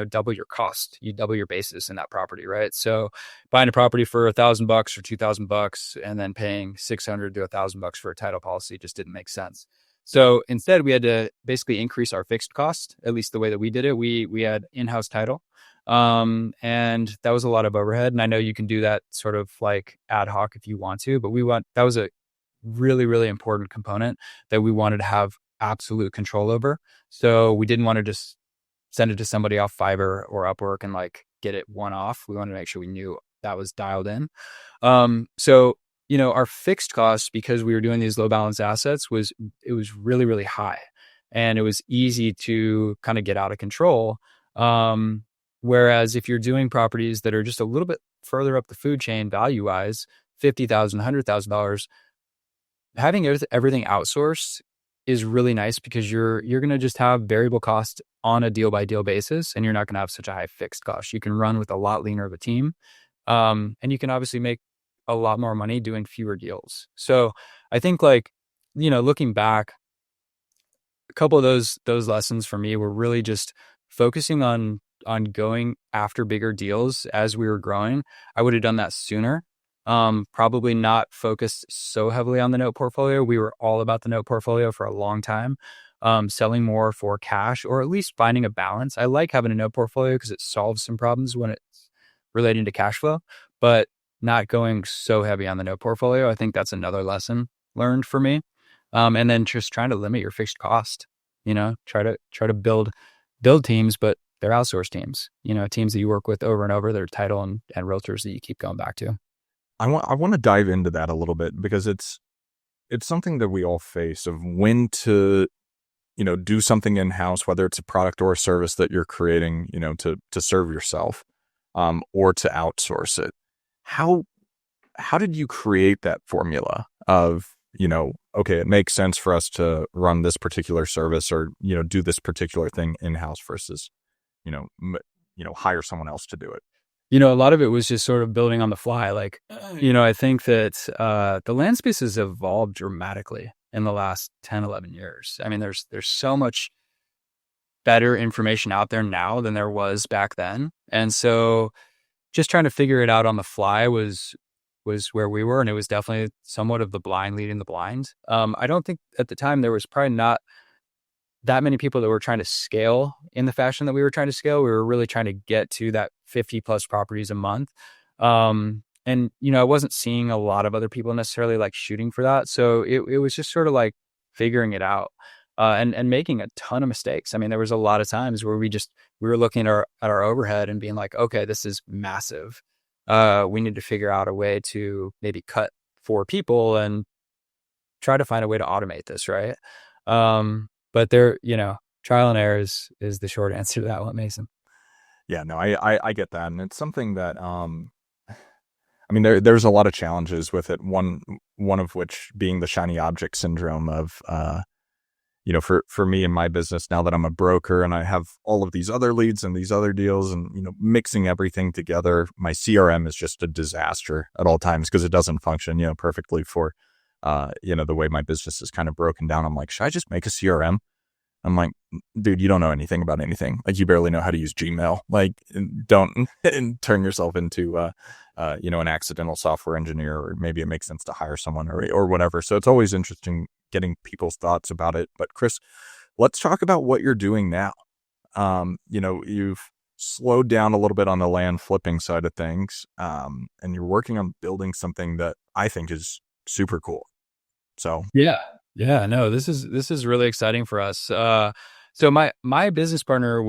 double your cost, you double your basis in that property, right? So buying a property for $1,000 or $2,000 and then paying $600 to $1,000 for a title policy just didn't make sense. So instead, we had to basically increase our fixed cost, at least the way that we did it. We had in-house title. And that was a lot of overhead. And I know you can do that sort of like ad hoc if you want to, but that was a really, really important component that we wanted to have absolute control over. So we didn't want to just send it to somebody off Fiverr or Upwork and like get it one off. We wanted to make sure we knew that was dialed in. So, our fixed costs, because we were doing these low balance assets, was really, really high, and it was easy to kind of get out of control. Whereas if you're doing properties that are just a little bit further up the food chain value-wise, $50,000, $100,000, having everything outsourced is really nice, because you're going to just have variable costs on a deal by deal basis, and you're not going to have such a high fixed cost. You can run with a lot leaner of a team, and you can obviously make a lot more money doing fewer deals. So I think looking back, a couple of those lessons for me were really just focusing on going after bigger deals as we were growing. I would have done that sooner. Probably not focused so heavily on the note portfolio. We were all about the note portfolio for a long time, selling more for cash, or at least finding a balance. I like having a note portfolio because it solves some problems when it's relating to cash flow, but not going so heavy on the note portfolio. I think that's another lesson learned for me. And then just trying to limit your fixed cost, try to build teams, but they're outsourced teams, teams that you work with over and over that are title and realtors that you keep going back to. I want to dive into that a little bit because it's something that we all face of when to, do something in-house, whether it's a product or a service that you're creating, to serve yourself, or to outsource it. How did you create that formula of, okay, it makes sense for us to run this particular service or, do this particular thing in-house versus, hire someone else to do it? A lot of it was just sort of building on the fly. Like, I think that the land space has evolved dramatically in the last 10, 11 years. I mean, there's so much better information out there now than there was back then. And so just trying to figure it out on the fly was where we were. And it was definitely somewhat of the blind leading the blind. I don't think at the time there was probably not that many people that were trying to scale in the fashion that we were trying to scale. We were really trying to get to that 50 plus properties a month. And, I wasn't seeing a lot of other people necessarily like shooting for that. So it was just sort of like figuring it out, and making a ton of mistakes. I mean, there was a lot of times where we were looking at our overhead and being like, okay, this is massive. We need to figure out a way to maybe cut 4 people and try to find a way to automate this. Right. But there, trial and error is the short answer to that one, Mason. Yeah, no, I get that. And it's something that, I mean, there's a lot of challenges with it. One of which being the shiny object syndrome of, for me and my business, now that I'm a broker and I have all of these other leads and these other deals and, mixing everything together, my CRM is just a disaster at all times because it doesn't function, perfectly for, the way my business is kind of broken down. I'm like, should I just make a CRM? I'm like, dude, you don't know anything about anything. Like, you barely know how to use Gmail. Like, don't turn yourself into, an accidental software engineer, or maybe it makes sense to hire someone or whatever. So it's always interesting getting people's thoughts about it. But Chris, let's talk about what you're doing now. You've slowed down a little bit on the land flipping side of things, and you're working on building something that I think is super cool. So yeah, no, this is really exciting for us. So my business partner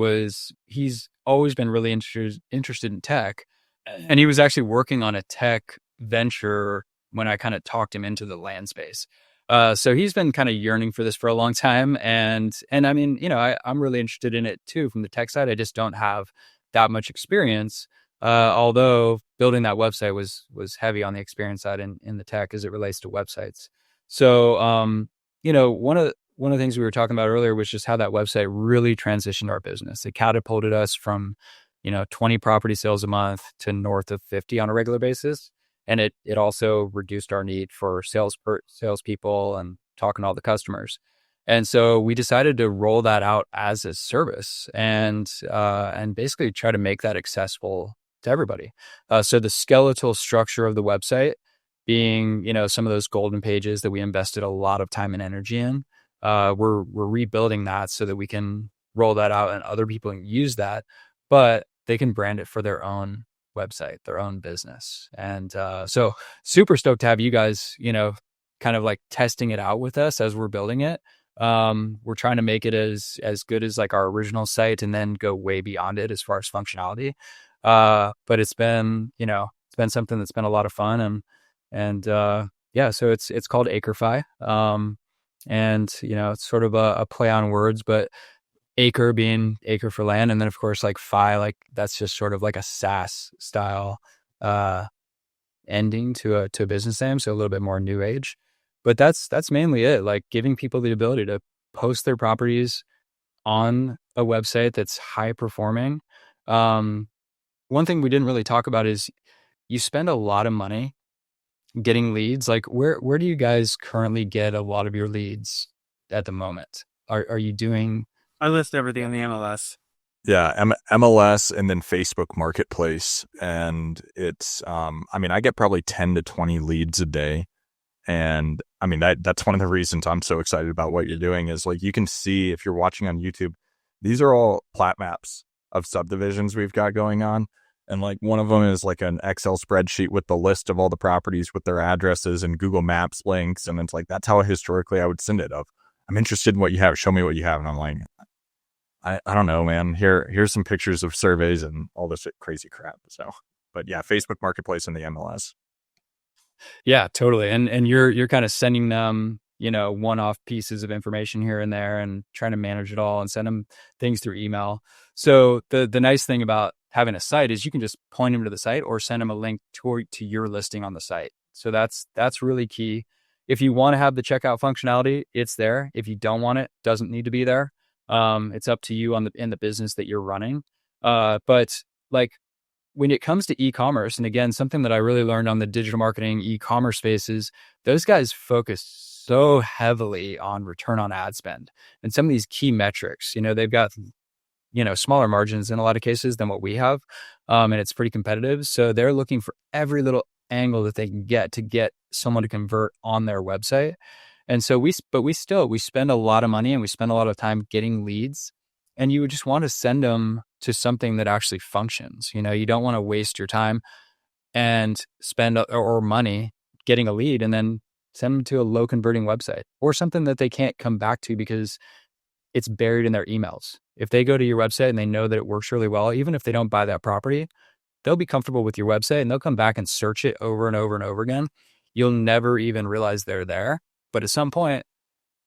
he's always been really interested in tech, and he was actually working on a tech venture when I kind of talked him into the land space. So he's been kind of yearning for this for a long time, and I mean, I'm really interested in it too from the tech side. I just don't have that much experience. Although building that website was heavy on the experience side in the tech as it relates to websites. So, one of the things we were talking about earlier was just how that website really transitioned our business. It catapulted us from, 20 property sales a month to north of 50 on a regular basis. And it also reduced our need for salespeople and talking to all the customers. And so we decided to roll that out as a service and basically try to make that accessible to everybody. So the skeletal structure of the website being, some of those golden pages that we invested a lot of time and energy in, we're rebuilding that so that we can roll that out and other people can use that, but they can brand it for their own website, their own business. And so super stoked to have you guys, kind of like testing it out with us as we're building it. We're trying to make it as good as like our original site and then go way beyond it as far as functionality. But it's been something that's been a lot of fun and so it's called Acre Fi. And it's sort of a play on words, but acre being acre for land. And then of course, like Fi, like that's just sort of like a SaaS style, ending to a business name. So a little bit more new age, but that's mainly it. Like giving people the ability to post their properties on a website that's high performing. One thing we didn't really talk about is you spend a lot of money getting leads. Like where do you guys currently get a lot of your leads at the moment? Are you doing? I list everything on the MLS. Yeah, MLS and then Facebook Marketplace. And it's, I get probably 10 to 20 leads a day. And I mean, that's one of the reasons I'm so excited about what you're doing is like, you can see if you're watching on YouTube, these are all plat maps of subdivisions we've got going on. And like one of them is like an Excel spreadsheet with the list of all the properties with their addresses and Google Maps links. And it's like, that's how historically I would send it of, I'm interested in what you have. Show me what you have. And I'm like, I don't know, man. Here's some pictures of surveys and all this crazy crap. So, but yeah, Facebook Marketplace and the MLS. Yeah, totally. And you're kind of sending them, one-off pieces of information here and there and trying to manage it all and send them things through email. So the nice thing about having a site is you can just point them to the site or send them a link to your listing on the site. So that's really key. If you want to have the checkout functionality, it's there. If you don't want it, doesn't need to be there. It's up to you in the business that you're running. But like when it comes to e-commerce, and again, something that I really learned on the digital marketing e-commerce space is those guys focus so heavily on return on ad spend and some of these key metrics. They've got smaller margins in a lot of cases than what we have, and it's pretty competitive. So they're looking for every little angle that they can get to get someone to convert on their website. And so we spend a lot of money and we spend a lot of time getting leads, and you would just want to send them to something that actually functions. You don't want to waste your time and spend or money getting a lead and then send them to a low converting website or something that they can't come back to because it's buried in their emails. If they go to your website and they know that it works really well, even if they don't buy that property, they'll be comfortable with your website and they'll come back and search it over and over and over again. You'll never even realize they're there. But at some point,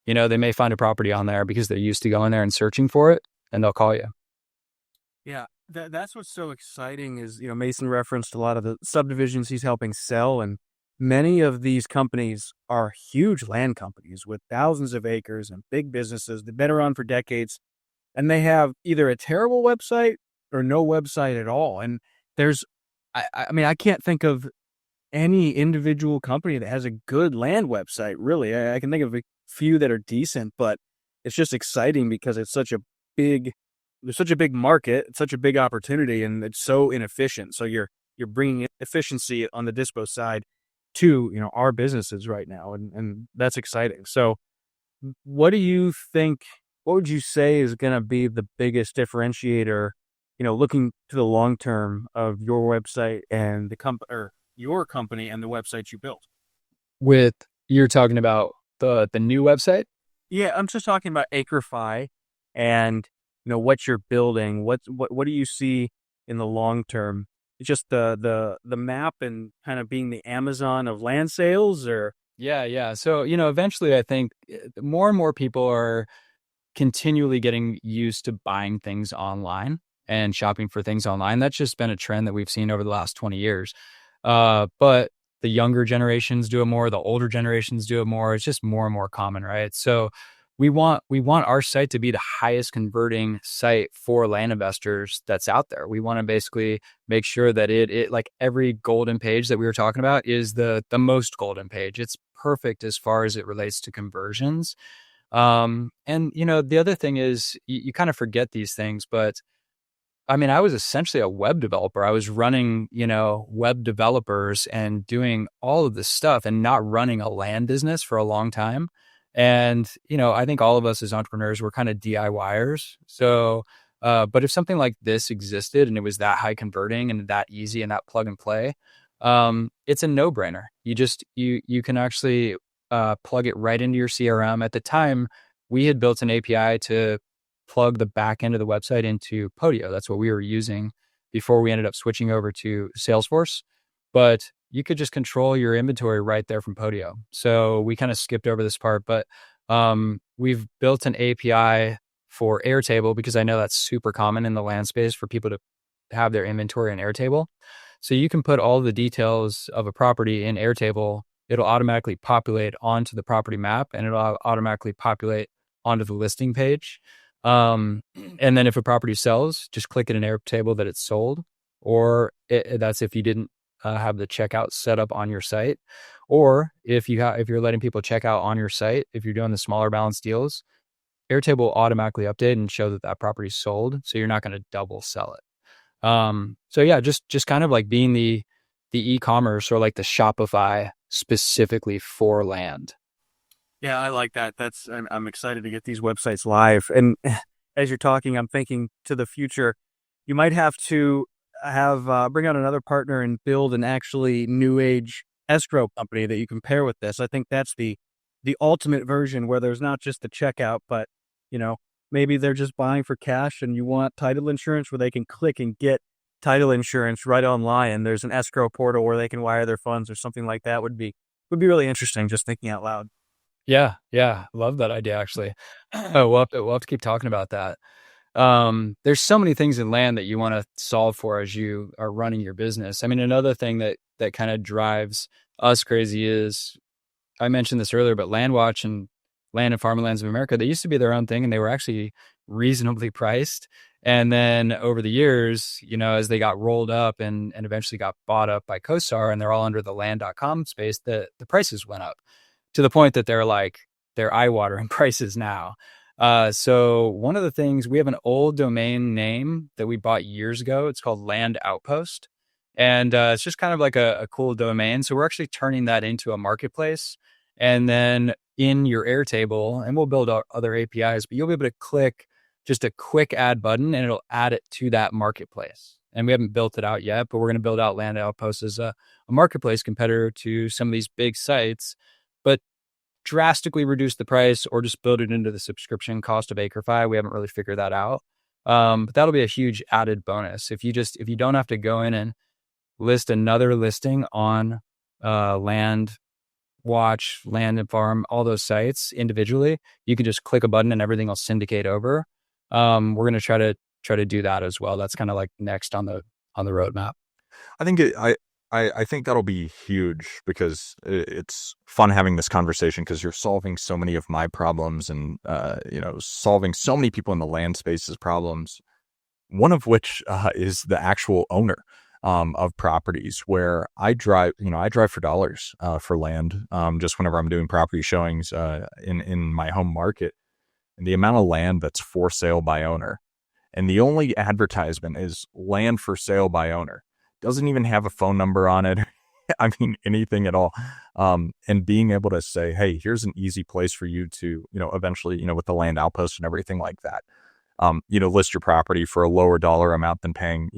they may find a property on there because they're used to going there and searching for it, and they'll call you. Yeah, that's what's so exciting is, Mason referenced a lot of the subdivisions he's helping sell, and many of these companies are huge land companies with thousands of acres and big businesses. They've been around for decades, and they have either a terrible website or no website at all. And I can't think of any individual company that has a good land website, really. I can think of a few that are decent, but it's just exciting because there's such a big market, it's such a big opportunity, and it's so inefficient. So you're bringing efficiency on the dispo side to, our businesses right now. And that's exciting. So what would you say is going to be the biggest differentiator, looking to the long term of your website and your company and the website you built? You're talking about the new website? Yeah, I'm just talking about Acre Fi and what you're building. What do you see in the long term? It's just the map and kind of being the Amazon of land sales, or Yeah. So, eventually I think more and more people are continually getting used to buying things online and shopping for things online. That's just been a trend that we've seen over the last 20 years. But the younger generations do it more, the older generations do it more. It's just more and more common, right? So we want our site to be the highest converting site for land investors that's out there. We want to basically make sure that it like every golden page that we were talking about is the most golden page. It's perfect as far as it relates to conversions. And the other thing is you kind of forget these things, but I was essentially a web developer. I was running, web developers and doing all of this stuff and not running a land business for a long time. And, I think all of us as entrepreneurs were kind of DIYers. So, but if something like this existed and it was that high converting and that easy and that plug and play, it's a no brainer. You can actually, plug it right into your CRM. At the time, we had built an API to plug the back end of the website into Podio. That's what we were using before we ended up switching over to Salesforce. But you could just control your inventory right there from Podio. So we kind of skipped over this part, but we've built an API for Airtable because I know that's super common in the land space for people to have their inventory in Airtable. So you can put all the details of a property in Airtable. It'll automatically populate onto the property map and it'll automatically populate onto the listing page. And then if a property sells, just click in an Airtable that it's sold, or that's if you didn't have the checkout set up on your site, or if you're letting people check out on your site, if you're doing the smaller balance deals, Airtable will automatically update and show that property's sold, so you're not going to double sell it. So yeah, just kind of like being the e-commerce or like the Shopify specifically for land. Yeah, I like that. I'm excited to get these websites live. And as you're talking, I'm thinking to the future, you might have to bring out another partner and build an actually new age escrow company that you can pair with this. I think that's the ultimate version where there's not just the checkout, but maybe they're just buying for cash and you want title insurance where they can click and get title insurance right online. And there's an escrow portal where they can wire their funds or something like that would be really interesting, just thinking out loud. Yeah, yeah, love that idea actually. We'll have to keep talking about that. There's so many things in land that you want to solve for as you are running your business. I mean, another thing that kind of drives us crazy is, I mentioned this earlier, but Landwatch and Land and Farmlands of America, they used to be their own thing and they were actually reasonably priced. And then over the years, as they got rolled up and eventually got bought up by CoStar and they're all under the land.com space, the prices went up to the point that they're eye-watering prices now. So one of the things, we have an old domain name that we bought years ago. It's called Land Outpost. And it's just kind of like a cool domain. So we're actually turning that into a marketplace. And then in your Airtable, and we'll build out other APIs, but you'll be able to click just a quick add button and it'll add it to that marketplace. And we haven't built it out yet, but we're going to build out Land Outpost as a marketplace competitor to some of these big sites, but drastically reduce the price or just build it into the subscription cost of Acre Fi. We haven't really figured that out. But that'll be a huge added bonus. If you don't have to go in and list another listing on Land Watch, Land and Farm, all those sites individually, you can just click a button and everything will syndicate over. We're going to try to do that as well. That's kind of like next on the roadmap. I think that'll be huge because it's fun having this conversation because you're solving so many of my problems and solving so many people in the land space's problems. One of which is the actual owner of properties, where I drive for dollars for land, just whenever I'm doing property showings in my home market, and the amount of land that's for sale by owner, and the only advertisement is land for sale by owner. Doesn't even have a phone number on it. I mean, anything at all. And being able to say, hey, here's an easy place for you to, eventually, with the Land Outpost and everything like that, list your property for a lower dollar amount than paying,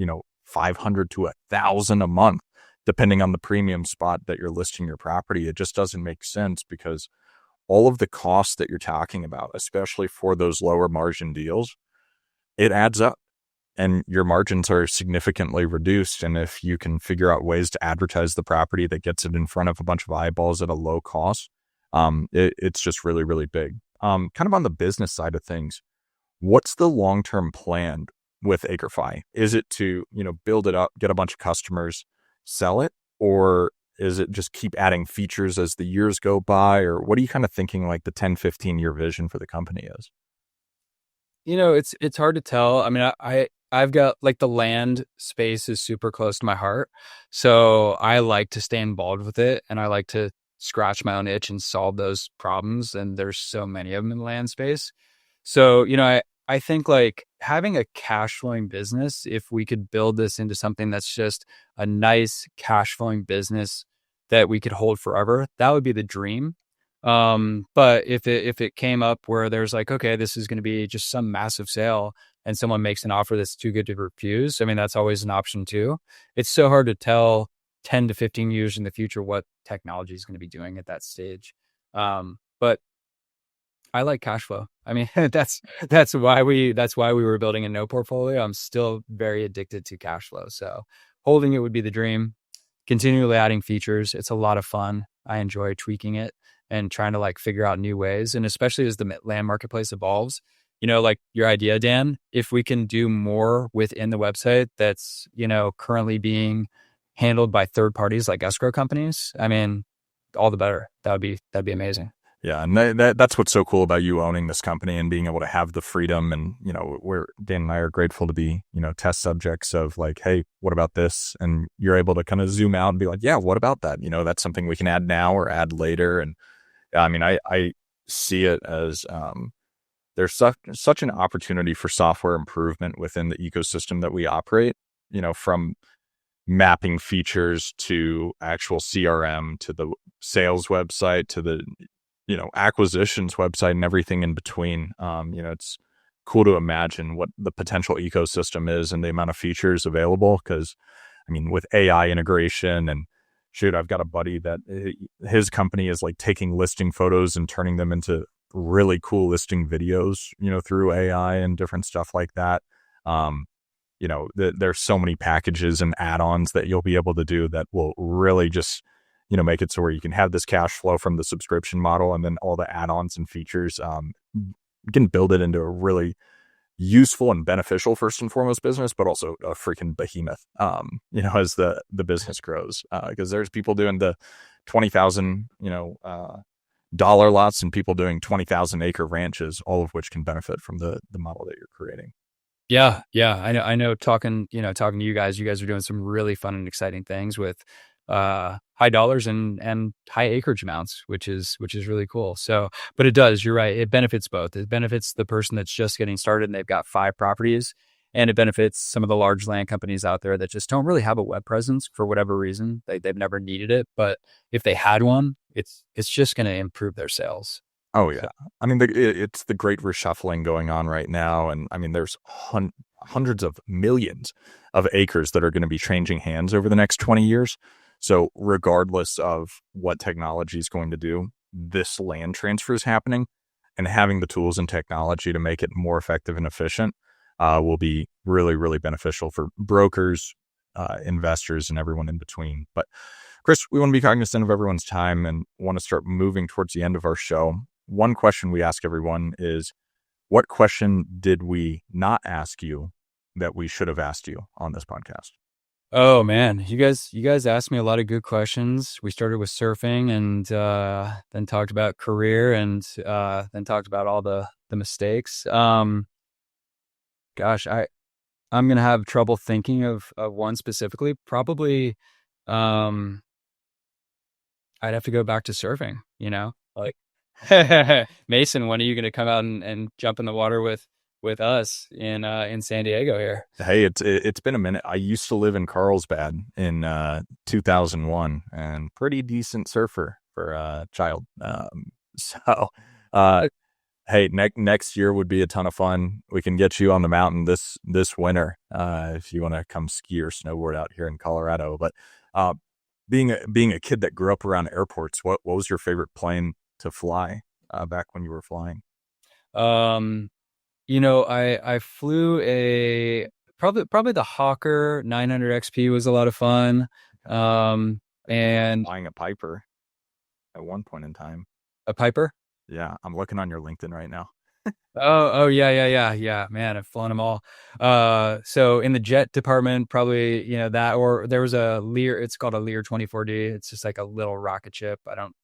$500 to $1,000 a month, depending on the premium spot that you're listing your property. It just doesn't make sense because all of the costs that you're talking about, especially for those lower margin deals, it adds up. And your margins are significantly reduced. And if you can figure out ways to advertise the property that gets it in front of a bunch of eyeballs at a low cost, it's just really, really big. Kind of on the business side of things, what's the long-term plan with Acre Fi? Is it to, build it up, get a bunch of customers, sell it? Or is it just keep adding features as the years go by? Or what are you kind of thinking like the 10, 15-year vision for the company is? It's hard to tell. I mean, I've got like the land space is super close to my heart. So I like to stay involved with it and I like to scratch my own itch and solve those problems. And there's so many of them in the land space. So, I think like having a cash flowing business, if we could build this into something that's just a nice cash flowing business that we could hold forever, that would be the dream. But if it came up where there's like, okay, this is going to be just some massive sale and someone makes an offer that's too good to refuse, I mean, that's always an option too. It's so hard to tell 10 to 15 years in the future what technology is going to be doing at that stage. But I like cash flow. I mean, that's why we were building a no portfolio. I'm still very addicted to cash flow. So holding it would be the dream. Continually adding features. It's a lot of fun. I enjoy tweaking it and trying to like figure out new ways. And especially as the land marketplace evolves, like your idea, Dan, if we can do more within the website that's, currently being handled by third parties like escrow companies, I mean, all the better. That'd be amazing. Yeah, and that's what's so cool about you owning this company and being able to have the freedom. And, where Dan and I are grateful to be, test subjects of like, hey, what about this? And you're able to kind of zoom out and be like, yeah, what about that? That's something we can add now or add later. And I mean, I see it as there's such an opportunity for software improvement within the ecosystem that we operate, from mapping features to actual CRM to the sales website to the acquisitions website and everything in between. It's cool to imagine what the potential ecosystem is and the amount of features available. Because, I mean, with AI integration and shoot, I've got a buddy that his company is like taking listing photos and turning them into really cool listing videos, through AI and different stuff like that. There's so many packages and add-ons that you'll be able to do that will really just, make it so where you can have this cash flow from the subscription model, and then all the add-ons and features, you can build it into a really useful and beneficial first and foremost business, but also a freaking behemoth, as the business grows, because there's people doing the 20,000, dollar lots and people doing 20,000 acre ranches, all of which can benefit from the model that you're creating. Yeah. I know talking to you guys are doing some really fun and exciting things with high dollars and high acreage amounts, which is really cool. So, but it does, you're right. It benefits both. It benefits the person that's just getting started and they've got 5 properties, and it benefits some of the large land companies out there that just don't really have a web presence for whatever reason. They've never needed it, but if they had one, it's just going to improve their sales. Oh yeah. I mean, it's the great reshuffling going on right now. And I mean, there's hundreds of millions of acres that are going to be changing hands over the next 20 years. So regardless of what technology is going to do, this land transfer is happening, and having the tools and technology to make it more effective and efficient will be really, really beneficial for brokers, investors, and everyone in between. But Chris, we want to be cognizant of everyone's time and want to start moving towards the end of our show. One question we ask everyone is, what question did we not ask you that we should have asked you on this podcast? Oh man, you guys asked me a lot of good questions. We started with surfing, and then talked about career, and then talked about all the mistakes. Gosh, I'm gonna have trouble thinking of one specifically. Probably, I'd have to go back to surfing. Like Mason, when are you gonna come out and jump in the water with us in San Diego here? Hey, it's been a minute. I used to live in Carlsbad in 2001, and pretty decent surfer for a child. So hey, next year would be a ton of fun. We can get you on the mountain this winter if you want to come ski or snowboard out here in Colorado. But being a kid that grew up around airports, what was your favorite plane to fly back when you were flying? I flew probably the Hawker 900 XP was a lot of fun. And flying a Piper at one point in time. A Piper? Yeah, I'm looking on your LinkedIn right now. Oh yeah, man, I've flown them all. So in the jet department, probably that, or there was a Lear. It's called a Lear 24D. It's just like a little rocket ship. I don't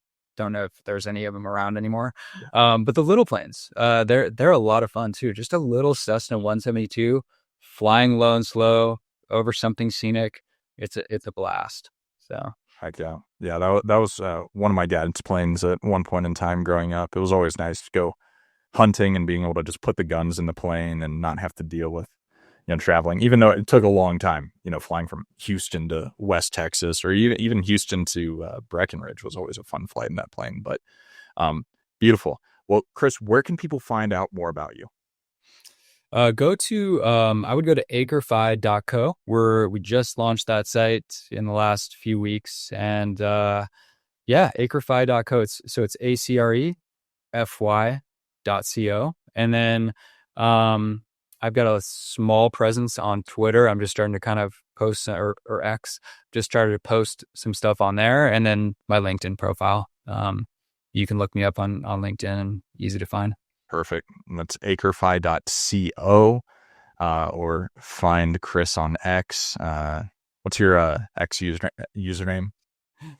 know if there's any of them around anymore. But the little planes, they're a lot of fun too. Just a little Cessna 172 flying low and slow over something scenic. It's a blast. So heck yeah. That was one of my dad's planes at one point in time growing up. It was always nice to go hunting and being able to just put the guns in the plane and not have to deal with traveling, even though it took a long time. Flying from Houston to West Texas, or even Houston to Breckenridge was always a fun flight in that plane. But beautiful. Well, Chris, where can people find out more about you? I would go to acrefi.co, where we just launched that site in the last few weeks. And acrefi.co. It's ACREFY.co. And then I've got a small presence on Twitter. I'm just starting to kind of post, or X, just started to post some stuff on there. And then my LinkedIn profile. You can look me up on LinkedIn, and easy to find. Perfect. And that's acrefi.co, or find Chris on X. What's your X username?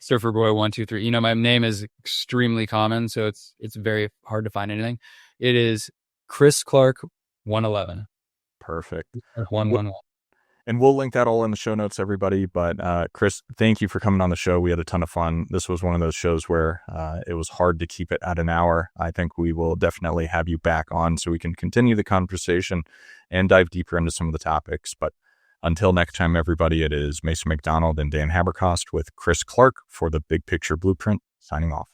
Surferboy123. My name is extremely common, so it's very hard to find anything. It is Chris Clark 111. Perfect. 111. And we'll link that all in the show notes, everybody. But Chris, thank you for coming on the show. We had a ton of fun. This was one of those shows where it was hard to keep it at an hour. I think we will definitely have you back on so we can continue the conversation and dive deeper into some of the topics. But until next time, everybody, it is Mason McDonald and Dan Haberkost with Chris Clark for the Big Picture Blueprint, signing off.